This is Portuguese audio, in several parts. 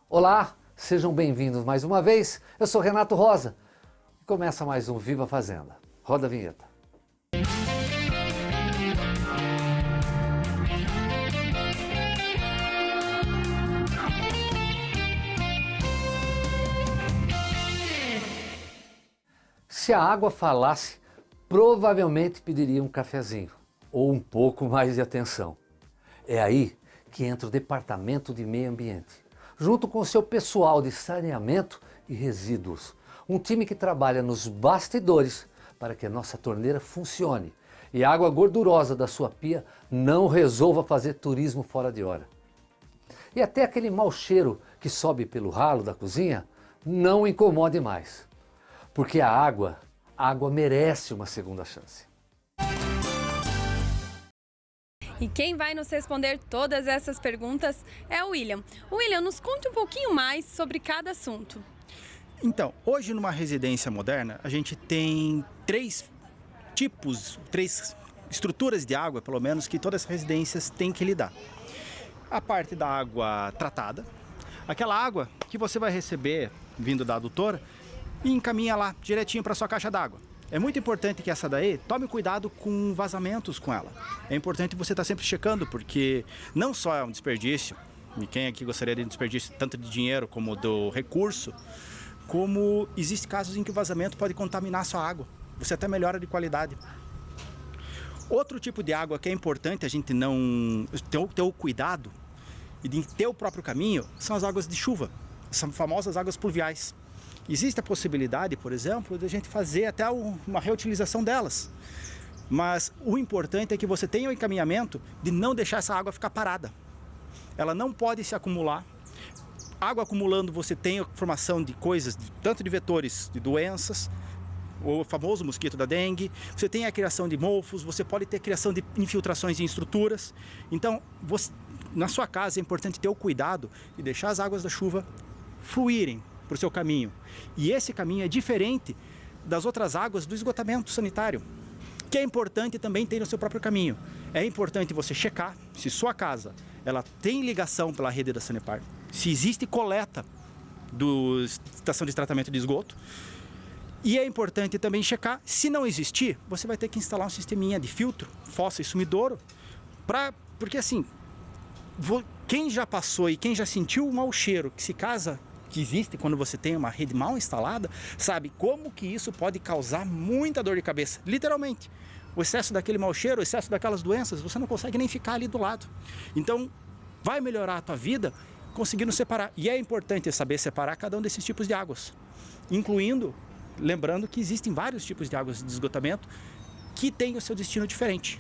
Olá, sejam bem-vindos mais uma vez. Eu sou Renato Rosa e começa mais um Viva a Fazenda. Roda a vinheta. Se a água falasse, provavelmente pediria um cafezinho ou um pouco mais de atenção. É aí que entra o Departamento de Meio Ambiente, junto com o seu pessoal de saneamento e resíduos. Um time que trabalha nos bastidores para que a nossa torneira funcione e a água gordurosa da sua pia não resolva fazer turismo fora de hora. E até aquele mau cheiro que sobe pelo ralo da cozinha não incomode mais. Porque a água merece uma segunda chance. E quem vai nos responder todas essas perguntas é o William. William, nos conte um pouquinho mais sobre cada assunto. Então, hoje numa residência moderna, a gente tem três estruturas de água, pelo menos, que todas as residências têm que lidar. A parte da água tratada, aquela água que você vai receber vindo da adutora e encaminha lá direitinho para sua caixa d'água. É muito importante que essa daí tome cuidado com vazamentos com ela. É importante você estar sempre checando, porque não só é um desperdício, e quem aqui gostaria de desperdício tanto de dinheiro como do recurso, como existem casos em que o vazamento pode contaminar a sua água. Você até melhora de qualidade. Outro tipo de água que é importante a gente não ter o cuidado e de ter o próprio caminho são as águas de chuva, são famosas águas pluviais. Existe a possibilidade, por exemplo, de a gente fazer até uma reutilização delas. Mas o importante é que você tenha o encaminhamento de não deixar essa água ficar parada. Ela não pode se acumular. Água acumulando, você tem a formação de coisas, tanto de vetores de doenças, o famoso mosquito da dengue, você tem a criação de mofos, você pode ter a criação de infiltrações em estruturas. Então, na sua casa é importante ter o cuidado de deixar as águas da chuva fluírem para o seu caminho. E esse caminho é diferente das outras águas do esgotamento sanitário, que é importante também ter no seu próprio caminho. É importante você checar se sua casa ela tem ligação pela rede da Sanepar, se existe coleta da estação de tratamento de esgoto. E é importante também checar, se não existir, você vai ter que instalar um sisteminha de filtro, fossa e sumidouro, porque assim, quem já passou e quem já sentiu o mau cheiro que existe quando você tem uma rede mal instalada, sabe como que isso pode causar muita dor de cabeça, literalmente. O excesso daquele mau cheiro, o excesso daquelas doenças, você não consegue nem ficar ali do lado. Então, vai melhorar a tua vida conseguindo separar. E é importante saber separar cada um desses tipos de águas, incluindo, lembrando que existem vários tipos de águas de esgotamento que têm o seu destino diferente.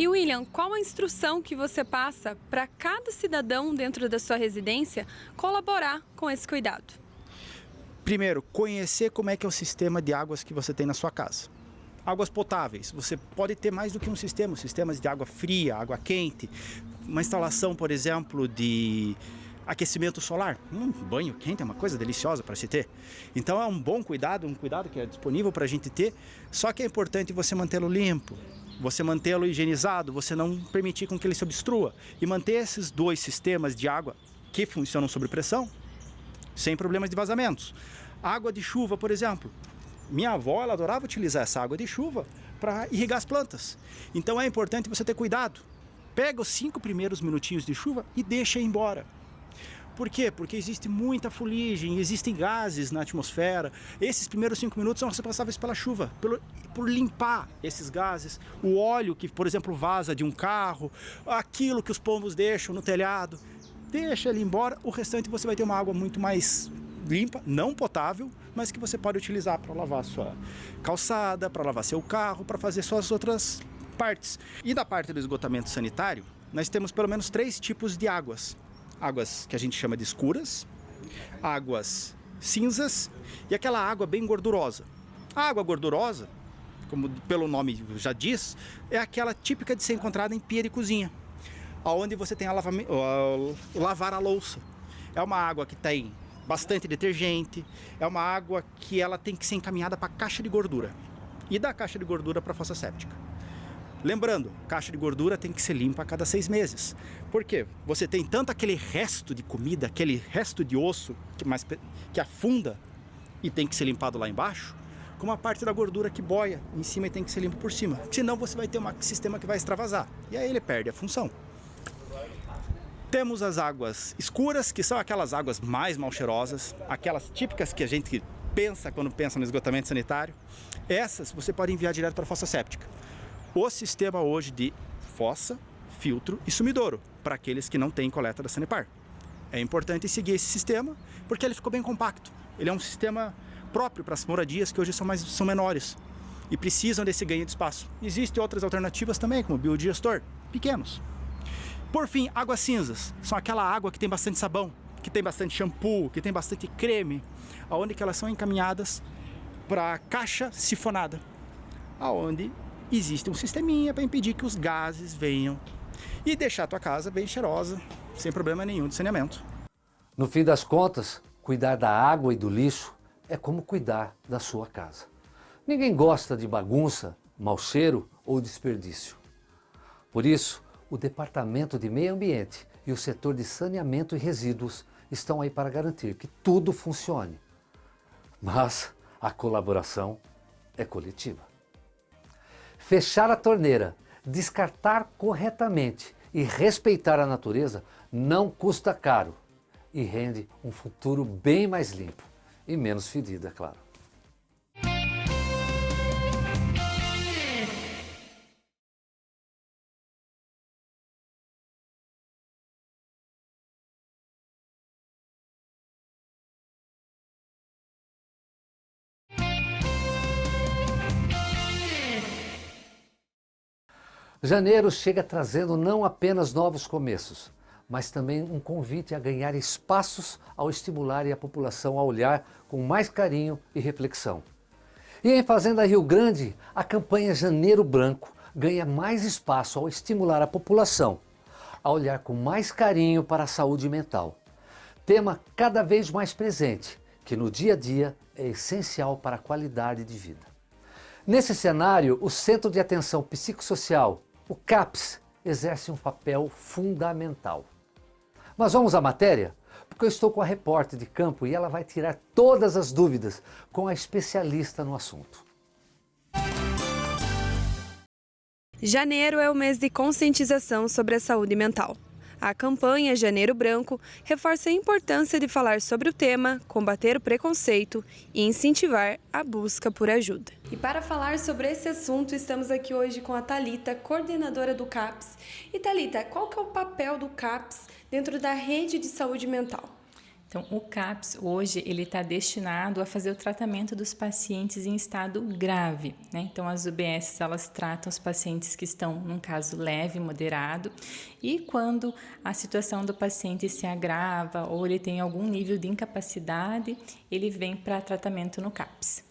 E William, qual a instrução que você passa para cada cidadão dentro da sua residência colaborar com esse cuidado? Primeiro, conhecer como é que é o sistema de águas que você tem na sua casa. Águas potáveis, você pode ter mais do que um sistema, sistemas de água fria, água quente, uma instalação, por exemplo, de aquecimento solar. Banho quente é uma coisa deliciosa para se ter. Então é um cuidado que é disponível para a gente ter, só que é importante você mantê-lo limpo, você mantê-lo higienizado, você não permitir com que ele se obstrua e manter esses dois sistemas de água que funcionam sob pressão, sem problemas de vazamentos. Água de chuva, por exemplo. Minha avó, ela adorava utilizar essa água de chuva para irrigar as plantas. Então é importante você ter cuidado. Pega os 5 primeiros minutinhos de chuva e deixa ir embora. Por quê? Porque existe muita fuligem, existem gases na atmosfera. Esses primeiros 5 minutos são responsáveis pela chuva, por limpar esses gases. O óleo que, por exemplo, vaza de um carro, aquilo que os pombos deixam no telhado. Deixa ele embora, o restante você vai ter uma água muito mais limpa, não potável, mas que você pode utilizar para lavar sua calçada, para lavar seu carro, para fazer suas outras partes. E da parte do esgotamento sanitário, nós temos pelo menos 3 tipos de águas. águas que a gente chama de escuras, águas cinzas e aquela água bem gordurosa. A água gordurosa, como pelo nome já diz, é aquela típica de ser encontrada em pia de cozinha, onde você tem lavar a louça. É uma água que tem bastante detergente, é uma água que ela tem que ser encaminhada para a caixa de gordura e da caixa de gordura para a fossa séptica. Lembrando, caixa de gordura tem que ser limpa a cada 6 meses. Por quê? Você tem tanto aquele resto de comida, aquele resto de osso que afunda e tem que ser limpado lá embaixo, como a parte da gordura que boia em cima e tem que ser limpo por cima. Senão você vai ter um sistema que vai extravasar e aí ele perde a função. Temos as águas escuras, que são aquelas águas mais mal cheirosas, aquelas típicas que a gente pensa quando pensa no esgotamento sanitário. Essas você pode enviar direto para a fossa séptica. O sistema hoje de fossa, filtro e sumidouro, para aqueles que não têm coleta da Sanepar. É importante seguir esse sistema, porque ele ficou bem compacto. Ele é um sistema próprio para as moradias que hoje são menores e precisam desse ganho de espaço. Existem outras alternativas também, como biodigestor, pequenos. Por fim, águas cinzas. São aquela água que tem bastante sabão, que tem bastante shampoo, que tem bastante creme, aonde que elas são encaminhadas para a caixa sifonada, aonde existe um sisteminha para impedir que os gases venham e deixar a tua casa bem cheirosa, sem problema nenhum de saneamento. No fim das contas, cuidar da água e do lixo é como cuidar da sua casa. Ninguém gosta de bagunça, mau cheiro ou desperdício. Por isso, o Departamento de Meio Ambiente e o setor de saneamento e resíduos estão aí para garantir que tudo funcione. Mas a colaboração é coletiva. Fechar a torneira, descartar corretamente e respeitar a natureza não custa caro e rende um futuro bem mais limpo e menos fedido, é claro. Janeiro chega trazendo não apenas novos começos, mas também um convite a ganhar espaços ao estimular a população a olhar com mais carinho e reflexão. E em Fazenda Rio Grande, a campanha Janeiro Branco ganha mais espaço ao estimular a população a olhar com mais carinho para a saúde mental. Tema cada vez mais presente, que no dia a dia é essencial para a qualidade de vida. Nesse cenário, o Centro de Atenção Psicossocial, o CAPS, exerce um papel fundamental. Mas vamos à matéria? Porque eu estou com a repórter de campo e ela vai tirar todas as dúvidas com a especialista no assunto. Janeiro é o mês de conscientização sobre a saúde mental. A campanha Janeiro Branco reforça a importância de falar sobre o tema, combater o preconceito e incentivar a busca por ajuda. E para falar sobre esse assunto, estamos aqui hoje com a Thalita, coordenadora do CAPS. E Thalita, qual que é o papel do CAPS dentro da rede de saúde mental? Então, o CAPS hoje ele está destinado a fazer o tratamento dos pacientes em estado grave, né? Então, as UBS elas tratam os pacientes que estão num caso leve, moderado, e quando a situação do paciente se agrava ou ele tem algum nível de incapacidade, ele vem para tratamento no CAPS.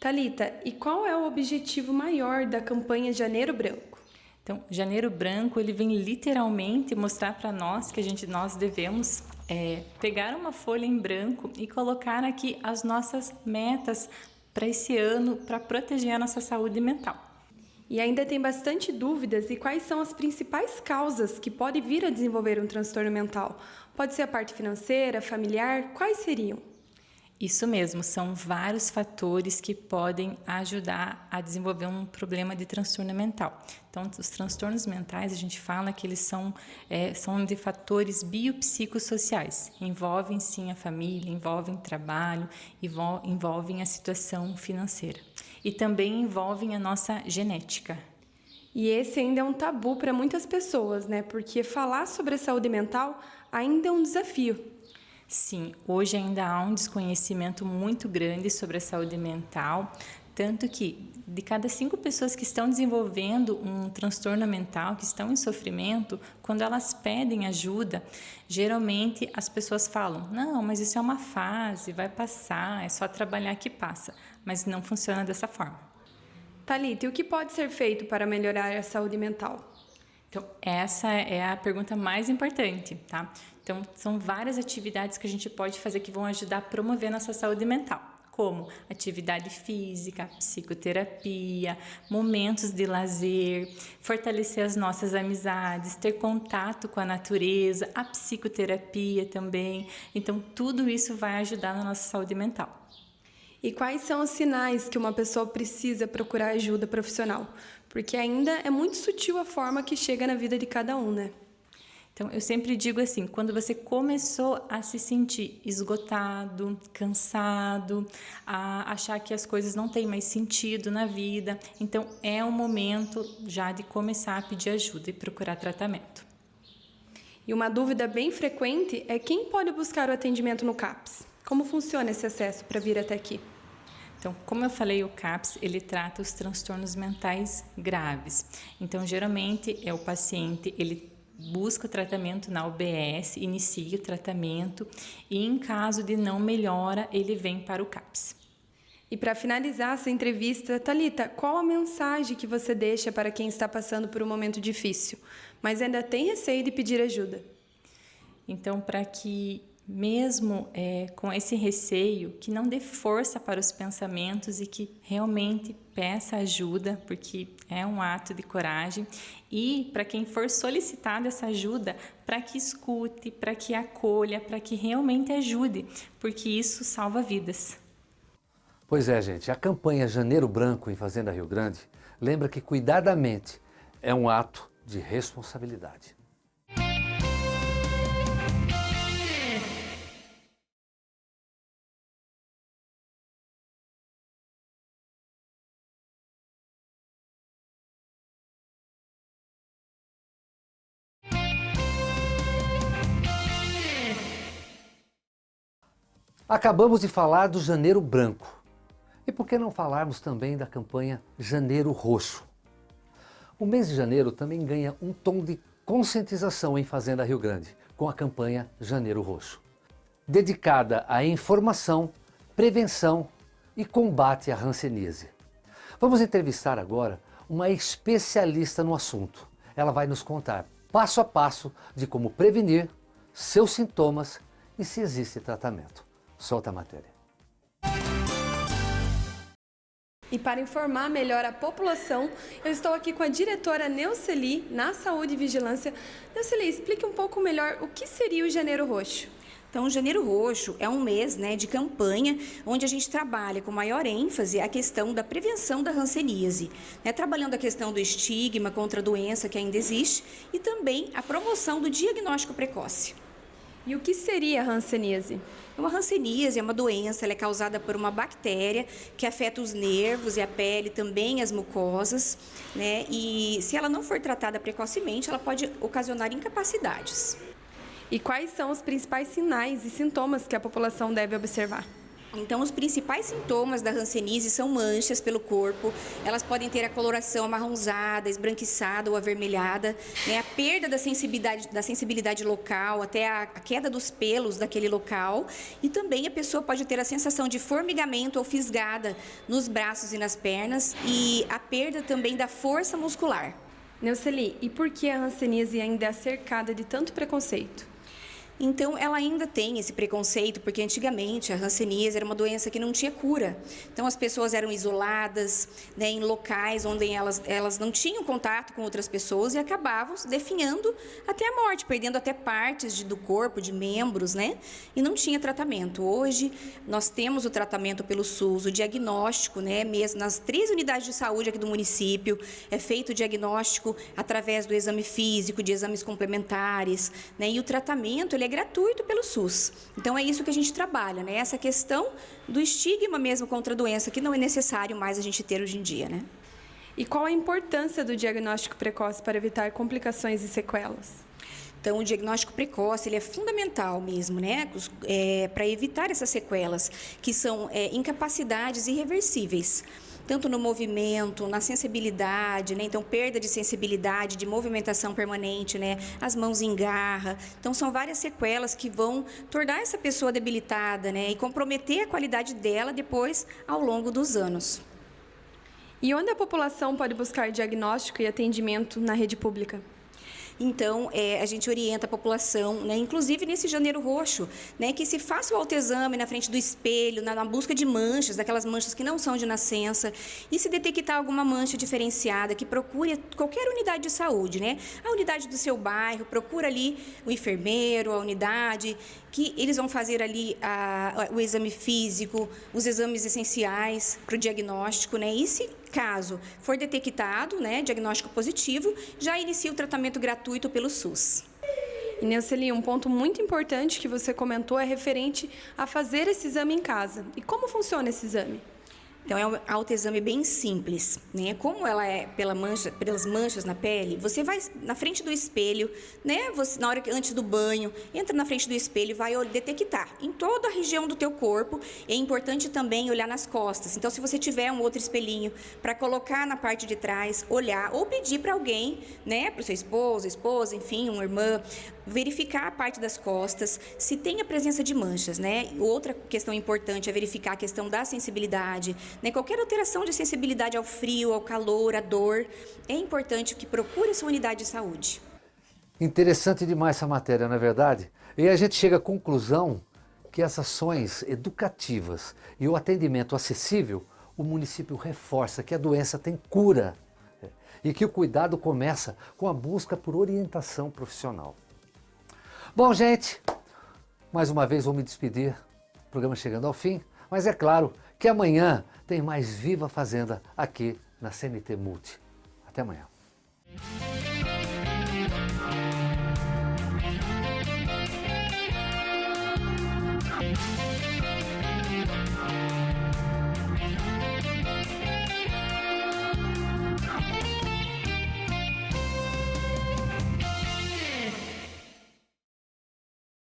Thalita, e qual é o objetivo maior da campanha Janeiro Branco? Então, Janeiro Branco ele vem literalmente mostrar para nós que nós devemos pegar uma folha em branco e colocar aqui as nossas metas para esse ano para proteger a nossa saúde mental. E ainda tem bastante dúvidas e quais são as principais causas que podem vir a desenvolver um transtorno mental? Pode ser a parte financeira, familiar, quais seriam? Isso mesmo, são vários fatores que podem ajudar a desenvolver um problema de transtorno mental. Então, os transtornos mentais, a gente fala que eles são de fatores biopsicossociais. Envolvem, sim, a família, envolvem trabalho, envolvem a situação financeira. E também envolvem a nossa genética. E esse ainda é um tabu para muitas pessoas, né? Porque falar sobre a saúde mental ainda é um desafio. Sim, hoje ainda há um desconhecimento muito grande sobre a saúde mental, Tanto que de cada 5 pessoas que estão desenvolvendo um transtorno mental, que estão em sofrimento, quando elas pedem ajuda, geralmente as pessoas falam: não, mas isso é uma fase, vai passar, é só trabalhar que passa. Mas não funciona dessa forma. Thalita, e o que pode ser feito para melhorar a saúde mental? Então, essa é a pergunta mais importante, tá? Então, são várias atividades que a gente pode fazer que vão ajudar a promover a nossa saúde mental, como atividade física, psicoterapia, momentos de lazer, fortalecer as nossas amizades, ter contato com a natureza, a psicoterapia também. Então, tudo isso vai ajudar na nossa saúde mental. E quais são os sinais que uma pessoa precisa procurar ajuda profissional? Porque ainda é muito sutil a forma que chega na vida de cada um, né? Então, eu sempre digo assim, quando você começou a se sentir esgotado, cansado, a achar que as coisas não têm mais sentido na vida, então é o momento já de começar a pedir ajuda e procurar tratamento. E uma dúvida bem frequente é quem pode buscar o atendimento no CAPS? Como funciona esse acesso para vir até aqui? Então, como eu falei, o CAPS, ele trata os transtornos mentais graves. Então, geralmente, o paciente, ele busca o tratamento na UBS, inicia o tratamento e, em caso de não melhora, ele vem para o CAPS. E para finalizar essa entrevista, Thalita, qual a mensagem que você deixa para quem está passando por um momento difícil, mas ainda tem receio de pedir ajuda? Então, para que mesmo com esse receio, que não dê força para os pensamentos e que realmente peça ajuda, porque é um ato de coragem. E para quem for solicitado essa ajuda, para que escute, para que acolha, para que realmente ajude, porque isso salva vidas. Pois é, gente, a campanha Janeiro Branco em Fazenda Rio Grande lembra que cuidar da mente é um ato de responsabilidade. Acabamos de falar do Janeiro Branco. E por que não falarmos também da campanha Janeiro Roxo? O mês de janeiro também ganha um tom de conscientização em Fazenda Rio Grande, com a campanha Janeiro Roxo, dedicada à informação, prevenção e combate à hanseníase. Vamos entrevistar agora uma especialista no assunto. Ela vai nos contar passo a passo de como prevenir, seus sintomas e se existe tratamento. Solta a matéria. E para informar melhor a população, eu estou aqui com a diretora Neuceli, na Saúde e Vigilância. Neuceli, explique um pouco melhor o que seria o Janeiro Roxo. Então, o Janeiro Roxo é um mês de campanha onde a gente trabalha com maior ênfase a questão da prevenção da hanseníase, trabalhando a questão do estigma contra a doença que ainda existe e também a promoção do diagnóstico precoce. E o que seria a hanseníase? Uma hanseníase é uma doença, ela é causada por uma bactéria que afeta os nervos e a pele, também as mucosas, E se ela não for tratada precocemente, ela pode ocasionar incapacidades. E quais são os principais sinais e sintomas que a população deve observar? Então, os principais sintomas da hanseníase são manchas pelo corpo, elas podem ter a coloração amarronzada, esbranquiçada ou avermelhada, a perda da sensibilidade local, até a queda dos pelos daquele local, e também a pessoa pode ter a sensação de formigamento ou fisgada nos braços e nas pernas, e a perda também da força muscular. Neuceli, e por que a hanseníase ainda é cercada de tanto preconceito? Então, ela ainda tem esse preconceito, porque antigamente a hanseníase era uma doença que não tinha cura. Então, as pessoas eram isoladas, em locais onde elas não tinham contato com outras pessoas e acabavam se definhando até a morte, perdendo até partes do corpo, de membros, E não tinha tratamento. Hoje, nós temos o tratamento pelo SUS, o diagnóstico, mesmo nas 3 unidades de saúde aqui do município, é feito o diagnóstico através do exame físico, de exames complementares, E o tratamento, ele é gratuito pelo SUS. Então, é isso que a gente trabalha, Essa questão do estigma mesmo contra a doença, que não é necessário mais a gente ter hoje em dia, E qual a importância do diagnóstico precoce para evitar complicações e sequelas? Então, o diagnóstico precoce, ele é fundamental mesmo, para evitar essas sequelas, que são incapacidades irreversíveis. tanto no movimento, na sensibilidade, né? Então, perda de sensibilidade, de movimentação permanente, né? As mãos em garra. Então, são várias sequelas que vão tornar essa pessoa debilitada, né? E comprometer a qualidade dela depois ao longo dos anos. E onde a população pode buscar diagnóstico e atendimento na rede pública? Então, a gente orienta a população, né, inclusive nesse janeiro roxo, né, que se faça o autoexame na frente do espelho, na busca de manchas, daquelas manchas que não são de nascença, e se detectar alguma mancha diferenciada, que procure qualquer unidade de saúde, né? A unidade do seu bairro, procura ali o enfermeiro, a unidade, que eles vão fazer ali o exame físico, os exames essenciais para o diagnóstico, né? E se caso for detectado, né, diagnóstico positivo, já inicia o tratamento gratuito pelo SUS. E Neuceli, um ponto muito importante que você comentou é referente a fazer esse exame em casa. E como funciona esse exame? Então, é um autoexame bem simples, né? Como ela é pelas manchas na pele, você vai na frente do espelho, né? Você, antes do banho, entra na frente do espelho e vai detectar em toda a região do teu corpo. É importante também olhar nas costas. Então, se você tiver um outro espelhinho para colocar na parte de trás, olhar ou pedir para alguém, né? Para o seu esposa, enfim, uma irmã, verificar a parte das costas, se tem a presença de manchas, né? Outra questão importante é verificar a questão da sensibilidade, né? Qualquer alteração de sensibilidade ao frio, ao calor, à dor, é importante que procure a sua unidade de saúde. Interessante demais essa matéria, não é verdade? E a gente chega à conclusão que as ações educativas e o atendimento acessível, o município reforça que a doença tem cura e que o cuidado começa com a busca por orientação profissional. Bom, gente, mais uma vez vou me despedir, o programa chegando ao fim, mas é claro que amanhã tem mais Viva Fazenda aqui na CNT Multi. Até amanhã.